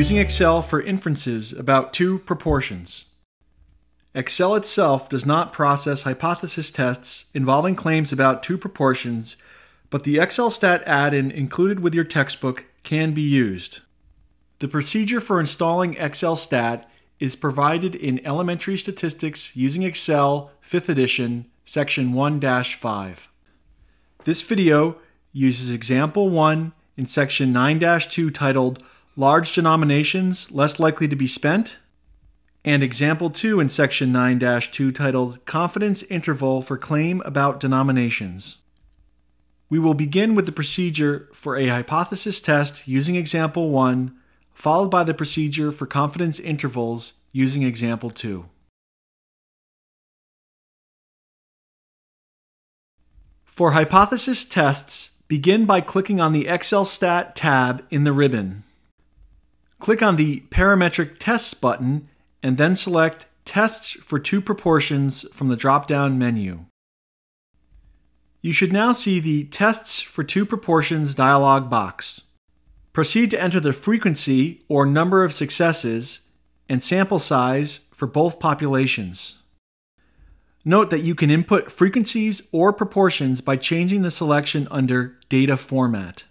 using Excel for inferences about two proportions. Excel itself does not process hypothesis tests involving claims about two proportions, but the ExcelStat add-in included with your textbook can be used. The procedure for installing ExcelStat is provided in Elementary Statistics using Excel 5th edition, section 1-5. This video uses example 1 in section 9-2 titled Large Denominations Less Likely to be Spent, and example 2 in section 9-2 titled Confidence Interval for Claim About Denominations. We will begin with the procedure for a hypothesis test using example 1, followed by the procedure for confidence intervals using example 2. For hypothesis tests, begin by clicking on the ExcelStat tab in the ribbon. Click on the Parametric Tests button and then select Tests for Two Proportions from the drop-down menu. You should now see the Tests for Two Proportions dialog box. Proceed to enter the frequency or number of successes and sample size for both populations. Note that you can input frequencies or proportions by changing the selection under Data Format.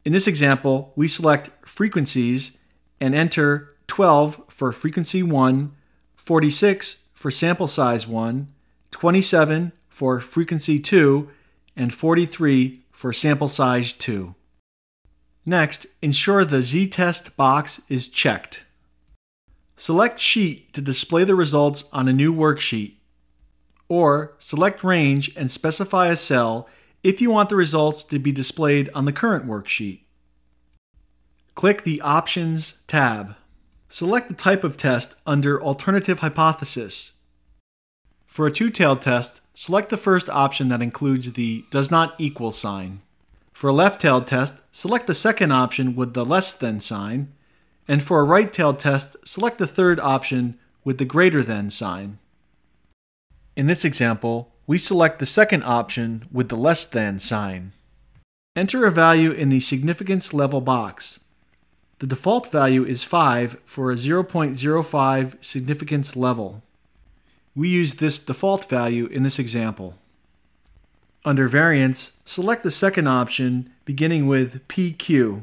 In this example, we select frequencies and enter 12 for frequency 1, 46 for sample size 1, 27 for frequency 2, and 43 for sample size 2. Next, ensure the Z-test box is checked. Select Sheet to display the results on a new worksheet, or select Range and specify a cell if you want the results to be displayed on the current worksheet. Click the Options tab. Select the type of test under Alternative Hypothesis. For a two-tailed test, select the first option that includes the does not equal sign. For a left-tailed test, select the second option with the less than sign. And for a right-tailed test, select the third option with the greater than sign. In this example, we select the second option with the less than sign. Enter a value in the significance level box. The default value is 5 for a 0.05 significance level. We use this default value in this example. Under Variance, select the second option beginning with PQ.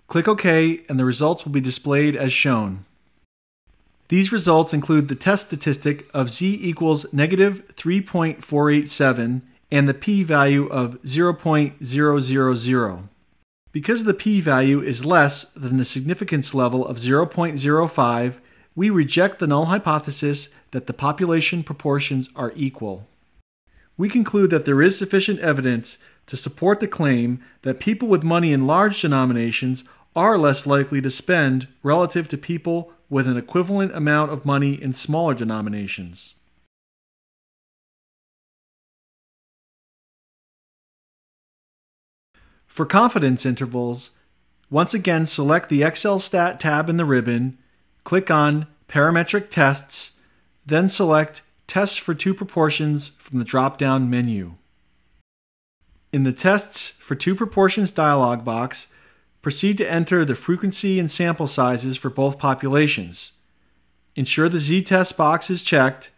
Click OK and the results will be displayed as shown. These results include the test statistic of z equals -3.487 and the p-value of 0.000. Because the p-value is less than the significance level of 0.05, we reject the null hypothesis that the population proportions are equal. We conclude that there is sufficient evidence to support the claim that people with money in large denominations are less likely to spend relative to people with an equivalent amount of money in smaller denominations. For confidence intervals, once again select the ExcelStat tab in the ribbon, click on Parametric Tests, then select Tests for Two Proportions from the drop-down menu. In the Tests for Two Proportions dialog box, proceed to enter the frequency and sample sizes for both populations. Ensure the Z-test box is checked,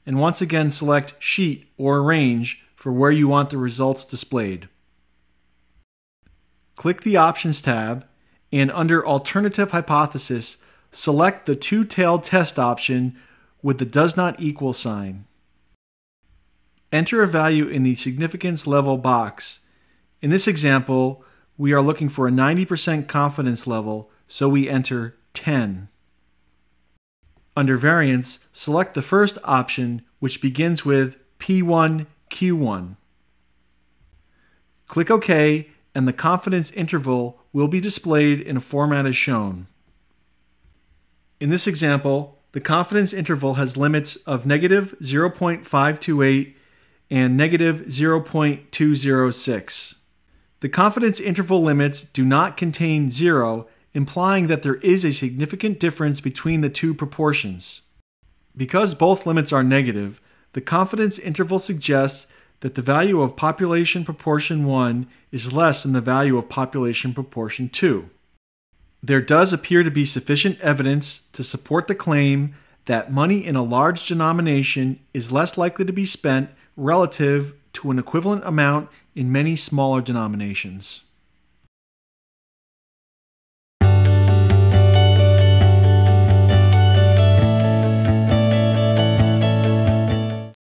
and once again select Sheet or Range for where you want the results displayed. Click the Options tab, and under Alternative Hypothesis, select the two-tailed test option with the does not equal sign. Enter a value in the significance level box. In this example, we are looking for a 90% confidence level, so we enter 10. Under Variance, select the first option, which begins with P1, Q1. Click OK, and the confidence interval will be displayed in a format as shown. In this example, the confidence interval has limits of -0.528 and -0.206. The confidence interval limits do not contain 0, implying that there is a significant difference between the two proportions. Because both limits are negative, the confidence interval suggests that the value of population proportion 1 is less than the value of population proportion 2. There does appear to be sufficient evidence to support the claim that money in a large denomination is less likely to be spent relative to an equivalent amount in many smaller denominations.